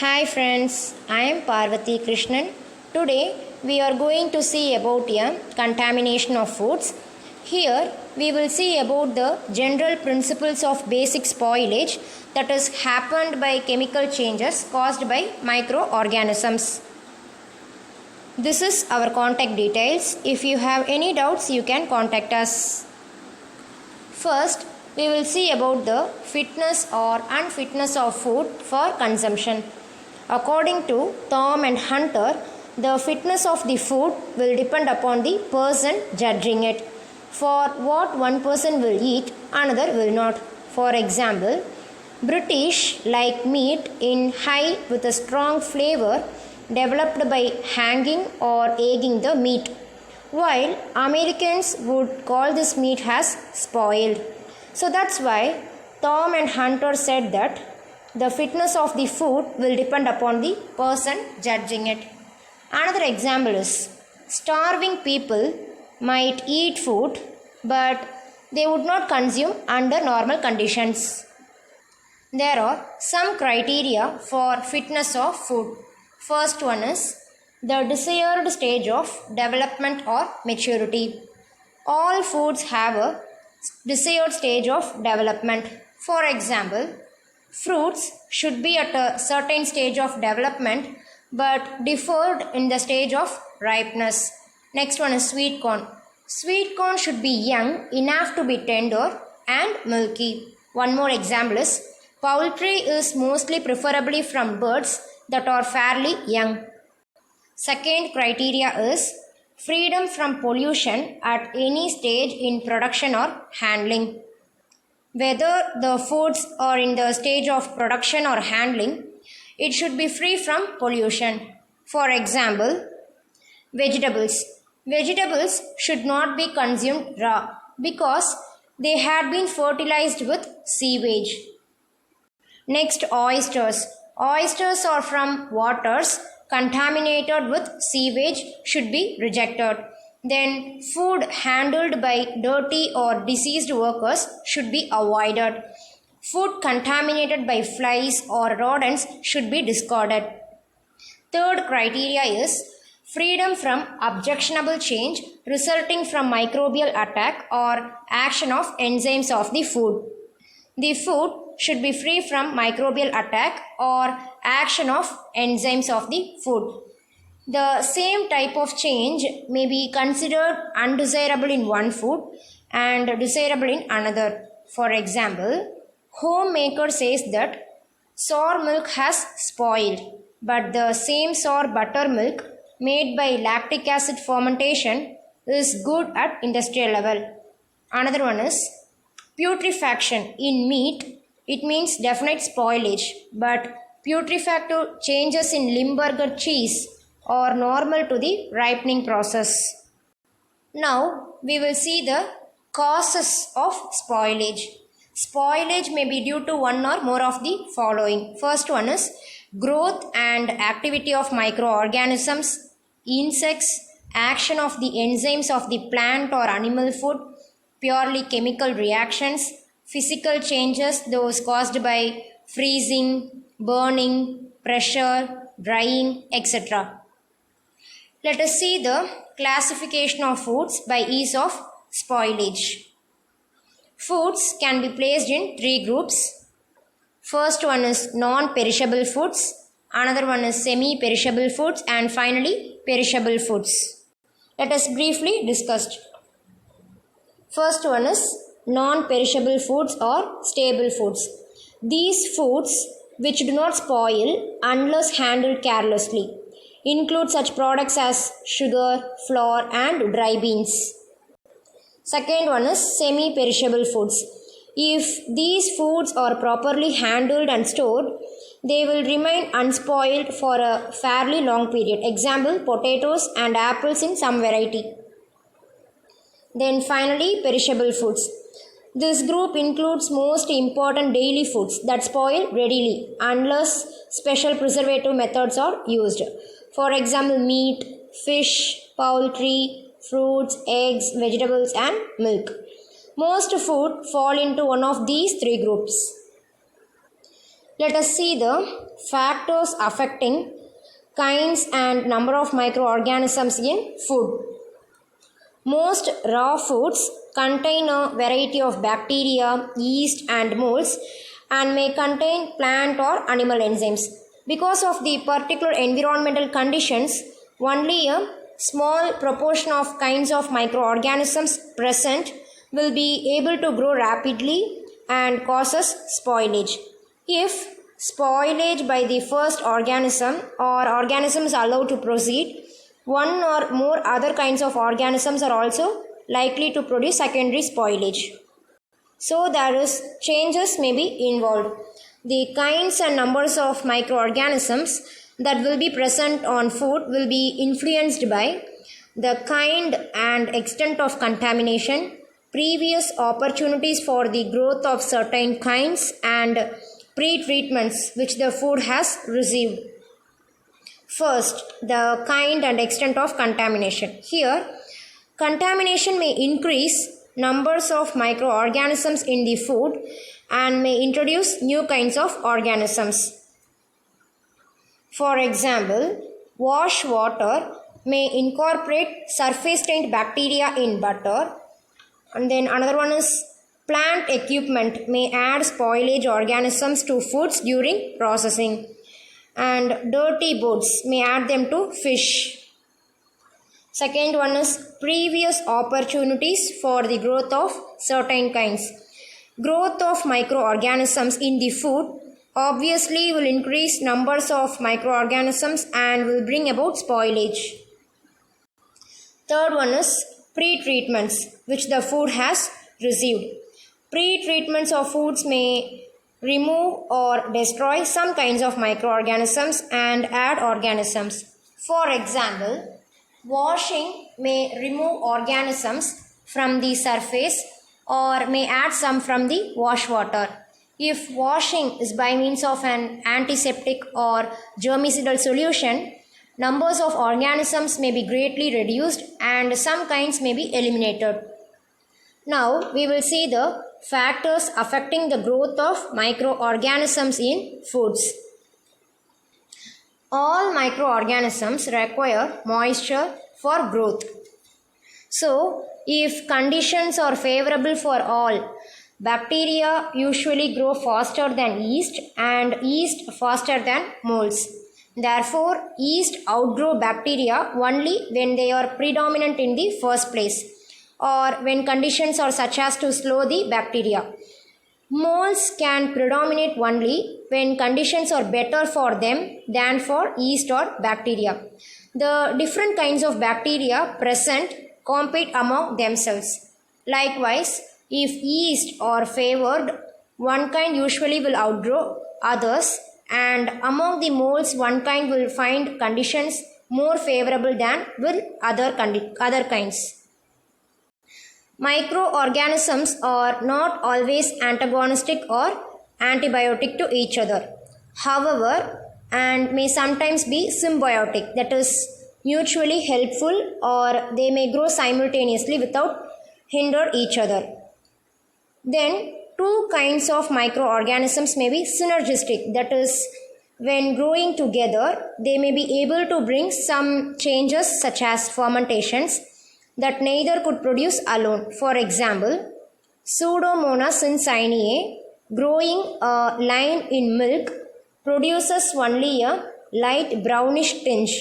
Hi friends, I am Parvati Krishnan. Today we are going to see about a contamination of foods. Here we will see about the general principles of basic spoilage that is happened by chemical changes caused by microorganisms. This is our contact details. If you have any doubts, you can contact us. First, we will see about the fitness or unfitness of food for consumption. According to Thom and Hunter, the fitness of the food will depend upon the person judging it. For what one person will eat, another will not. For example, British like meat in high with a strong flavor developed by hanging or egging the meat, while Americans would call this meat as spoiled. So that's why Thom and Hunter said that the fitness of the food will depend upon the person judging it. Another example is starving people might eat food but they would not consume under normal conditions. There are some criteria for fitness of food. First one is the desired stage of development or maturity. All foods have a desired stage of development. For example, fruits should be at a certain stage of development but differed in the stage of ripeness. Next one is sweet corn. Sweet corn should be young enough to be tender and milky. One more example is poultry is mostly preferably from birds that are fairly young. Second criteria is freedom from pollution at any stage in production or handling. Whether the foods are in the stage of production or handling, it should be free from pollution. For example, vegetables. Vegetables should not be consumed raw because they had been fertilized with sewage. Next, oysters. Oysters are from waters contaminated with sewage should be rejected. Then food handled by dirty or diseased workers should be avoided. Food contaminated by flies or rodents should be discarded. Third criteria is freedom from objectionable change resulting from microbial attack or action of enzymes of the food. The food should be free from microbial attack or action of enzymes of the food. The same type of change may be considered undesirable in one food and desirable in another. For example, homemaker says that sour milk has spoiled, but the same sour buttermilk made by lactic acid fermentation is good at industrial level. Another one is putrefaction. In meat, it means definite spoilage, but putrefactive changes in Limburger cheese are normal to the ripening process. Now we will see the causes of spoilage. Spoilage may be due to one or more of the following. First one is growth and activity of microorganisms, insects, action of the enzymes of the plant or animal food, purely chemical reactions, physical changes, those caused by freezing, burning, pressure, drying, etc. Let us see the classification of foods by ease of spoilage. Foods can be placed in three groups. First one is non-perishable foods, another one is semi-perishable foods, and finally perishable foods. Let us briefly discuss. First one is non-perishable foods or stable foods. These foods which do not spoil unless handled carelessly include such products as sugar, flour and dry beans. Second one is semi-perishable foods. If these foods are properly handled and stored, they will remain unspoiled for a fairly long period. Example, potatoes and apples in some variety. Then finally, perishable foods. This group includes most important daily foods that spoil readily unless special preservative methods are used. For example, meat, fish, poultry, fruits, eggs, vegetables and milk. Most food fall into one of these three groups. Let us see the factors affecting kinds and number of microorganisms in food. Most raw foods contain a variety of bacteria, yeast and molds and may contain plant or animal enzymes. Because of the particular environmental conditions, only a small proportion of kinds of microorganisms present will be able to grow rapidly and causes spoilage. If spoilage by the first organism or organisms allowed to proceed, one or more other kinds of organisms are also likely to produce secondary spoilage. So there is changes may be involved. The kinds and numbers of microorganisms that will be present on food will be influenced by the kind and extent of contamination, previous opportunities for the growth of certain kinds, and pre-treatments which the food has received. First, the kind and extent of contamination. Here, contamination may increase numbers of microorganisms in the food and may introduce new kinds of organisms. For example, wash water may incorporate surface-taint bacteria in butter, and then another one is plant equipment may add spoilage organisms to foods during processing, and dirty boards may add them to fish. Second one is previous opportunities for the growth of certain kinds. Growth of microorganisms in the food obviously will increase numbers of microorganisms and will bring about spoilage. Third one is pre-treatments which the food has received. Pre-treatments of foods may remove or destroy some kinds of microorganisms and add organisms. For example, washing may remove organisms from the surface or may add some from the wash water. If washing is by means of an antiseptic or germicidal solution, numbers of organisms may be greatly reduced and some kinds may be eliminated. Now we will see the factors affecting the growth of microorganisms in foods. All microorganisms require moisture for growth. So, if conditions are favorable for all, bacteria usually grow faster than yeast and yeast faster than molds. Therefore, yeast outgrow bacteria only when they are predominant in the first place, or when conditions are such as to slow the bacteria. Molds can predominate only when conditions are better for them than for yeast or bacteria. The different kinds of bacteria present compete among themselves. Likewise, if yeast are favored, one kind usually will outgrow others, and among the molds, one kind will find conditions more favorable than will other kinds. Microorganisms are not always antagonistic or antibiotic to each other. However, and may sometimes be symbiotic, that is mutually helpful, or they may grow simultaneously without hinder each other. Then two kinds of microorganisms may be synergistic, that is when growing together they may be able to bring some changes such as fermentations that neither could produce alone. For example, Pseudomonas cincinae growing a line in milk produces only a light brownish tinge,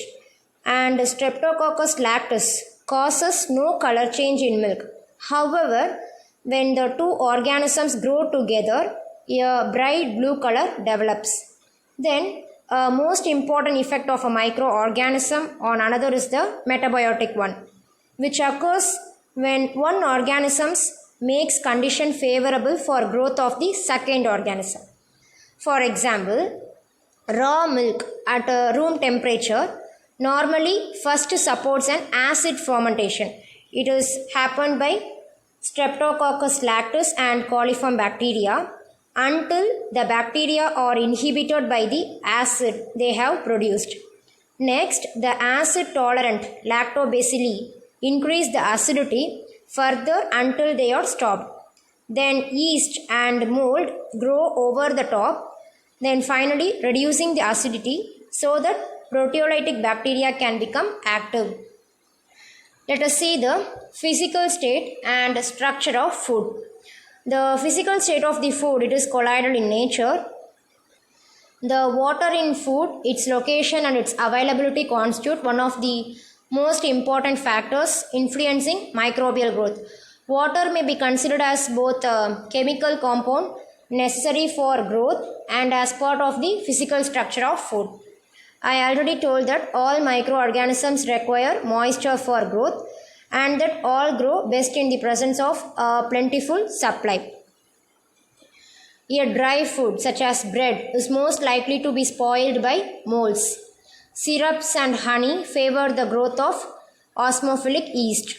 and Streptococcus lactis causes no color change in milk. However, when the two organisms grow together, a bright blue color develops. Then, a most important effect of a microorganism on another is the metabiotic one, which occurs when one organism makes condition favorable for growth of the second organism. For example, raw milk at a room temperature normally first supports an acid fermentation. It is happened by Streptococcus lactis and coliform bacteria until the bacteria are inhibited by the acid they have produced. Next, the acid tolerant lactobacilli increase the acidity further until they are stopped. Then yeast and mold grow over the top Then finally reducing the acidity so that proteolytic bacteria can become active. Let us see the physical state and structure of food. The physical state of the food, it is colloidal in nature. The water in food, its location and its availability constitute one of the most important factors influencing microbial growth. Water may be considered as both a chemical compound necessary for growth and as part of the physical structure of food. I already told that all microorganisms require moisture for growth and that all grow best in the presence of a plentiful supply. A dry food such as bread is most likely to be spoiled by molds. Syrups and honey favor the growth of osmophilic yeast.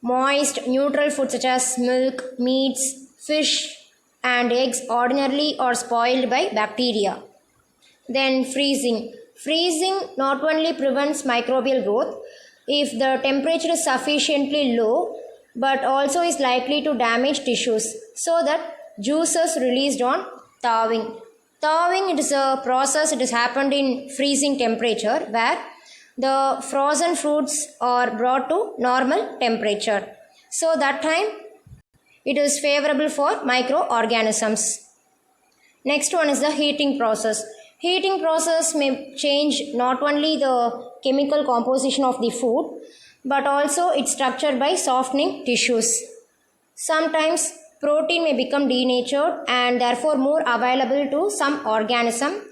Moist, neutral foods such as milk, meats, fish, and eggs ordinarily are spoiled by bacteria. Then freezing. Freezing not only prevents microbial growth if the temperature is sufficiently low, but also is likely to damage tissues so that juices released on thawing. Thawing, it is a process, it has happened in freezing temperature where the frozen fruits are brought to normal temperature. So that time it is favorable for microorganisms. Next one is the heating process. Heating process may change not only the chemical composition of the food but also its structure by softening tissues. Sometimes protein may become denatured and therefore more available to some organism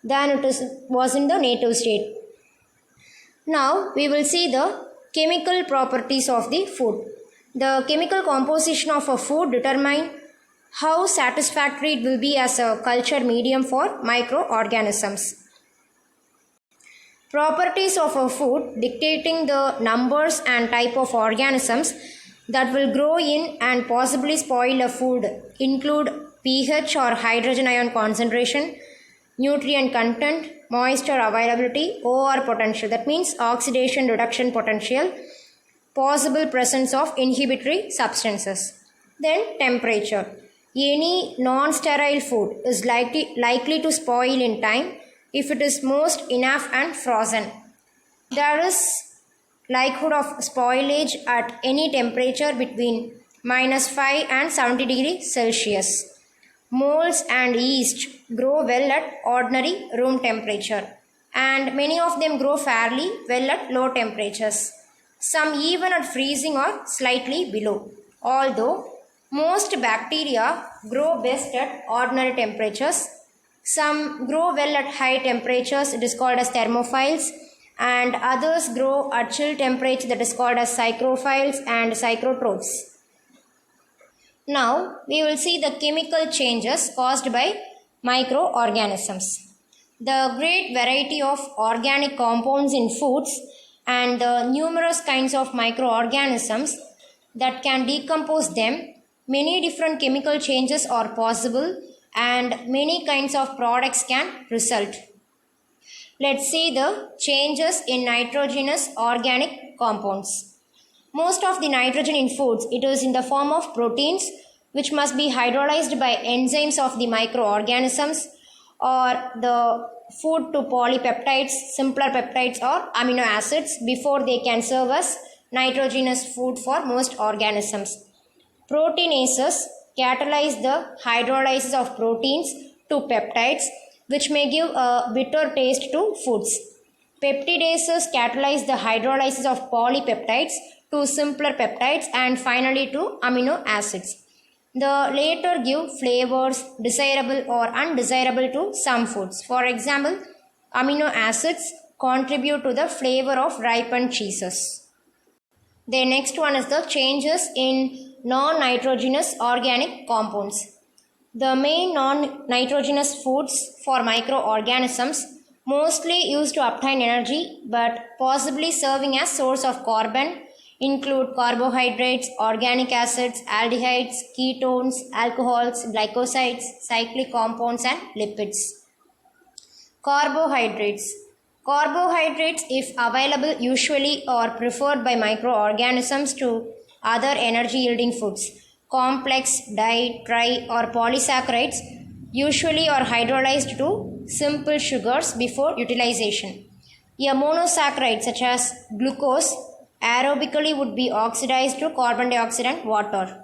than it was in the native state. Now we will see the chemical properties of the food. The chemical composition of a food determine how satisfactory it will be as a culture medium for microorganisms. Properties of a food dictating the numbers and type of organisms that will grow in and possibly spoil a food include pH or hydrogen ion concentration, nutrient content, moisture availability, OR potential, that means oxidation reduction potential, possible presence of inhibitory substances. Then temperature. Any non-sterile food is likely to spoil in time if it is most enough and frozen. There is likelihood of spoilage at any temperature between -5 and 70 degrees Celsius. Molds and yeast grow well at ordinary room temperature and many of them grow fairly well at low temperatures. Some even at freezing or slightly below. Although most bacteria grow best at ordinary temperatures, some grow well at high temperatures, it is called as thermophiles, and others grow at chill temperature, that is called as psychrophiles and psychrotrophs. Now we will see the chemical changes caused by microorganisms. The great variety of organic compounds in foods and the numerous kinds of microorganisms that can decompose them, many different chemical changes are possible and many kinds of products can result. Let's see the changes in nitrogenous organic compounds. Most of the nitrogen in foods, it is in the form of proteins which must be hydrolyzed by enzymes of the microorganisms or the food to polypeptides, simpler peptides or amino acids before they can serve as nitrogenous food for most organisms. Proteinases catalyze the hydrolysis of proteins to peptides, which may give a bitter taste to foods. Peptidases catalyze the hydrolysis of polypeptides to simpler peptides and finally to amino acids. The later give flavors desirable or undesirable to some foods. For example, amino acids contribute to the flavor of ripened cheeses. The next one is the changes in non-nitrogenous organic compounds. The main non-nitrogenous foods for microorganisms mostly used to obtain energy but possibly serving as source of carbon include carbohydrates, organic acids, aldehydes, ketones, alcohols, glycosides, cyclic compounds and lipids. Carbohydrates. Carbohydrates, if available, usually are preferred by microorganisms to other energy yielding foods. Complex, di, tri or polysaccharides usually are hydrolyzed to simple sugars before utilization. A monosaccharide such as glucose aerobically would be oxidized to carbon dioxide and water.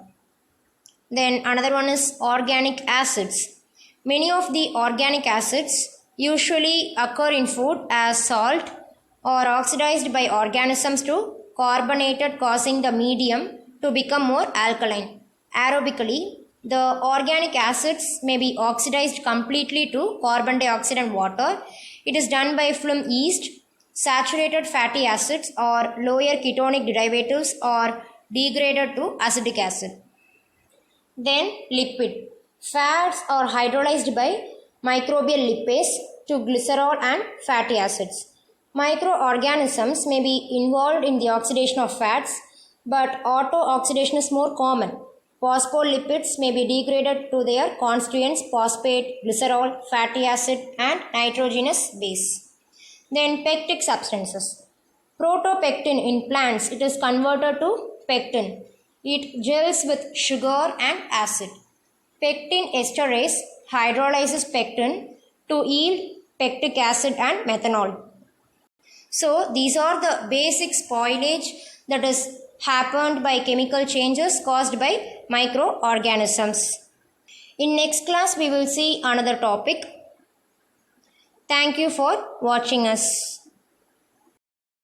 Then another one is organic acids. Many of the organic acids usually occur in food as salt or oxidized by organisms to carbonated, causing the medium to become more alkaline. Aerobically, the organic acids may be oxidized completely to carbon dioxide and water. It is done by from yeast, saturated fatty acids or lower ketonic derivatives are degraded to acetic acid. Then lipid. Fats are hydrolyzed by microbial lipase to glycerol and fatty acids. Microorganisms may be involved in the oxidation of fats, but auto-oxidation is more common. Phospholipids may be degraded to their constituents phosphate, glycerol, fatty acid and nitrogenous base. Then pectic substances. Protopectin in plants, it is converted to pectin. It gels with sugar and acid. Pectin esterase hydrolyzes pectin to yield pectic acid and methanol. So these are the basic spoilage that is happened by chemical changes caused by microorganisms. In next class we will see another topic. Thank you for watching us.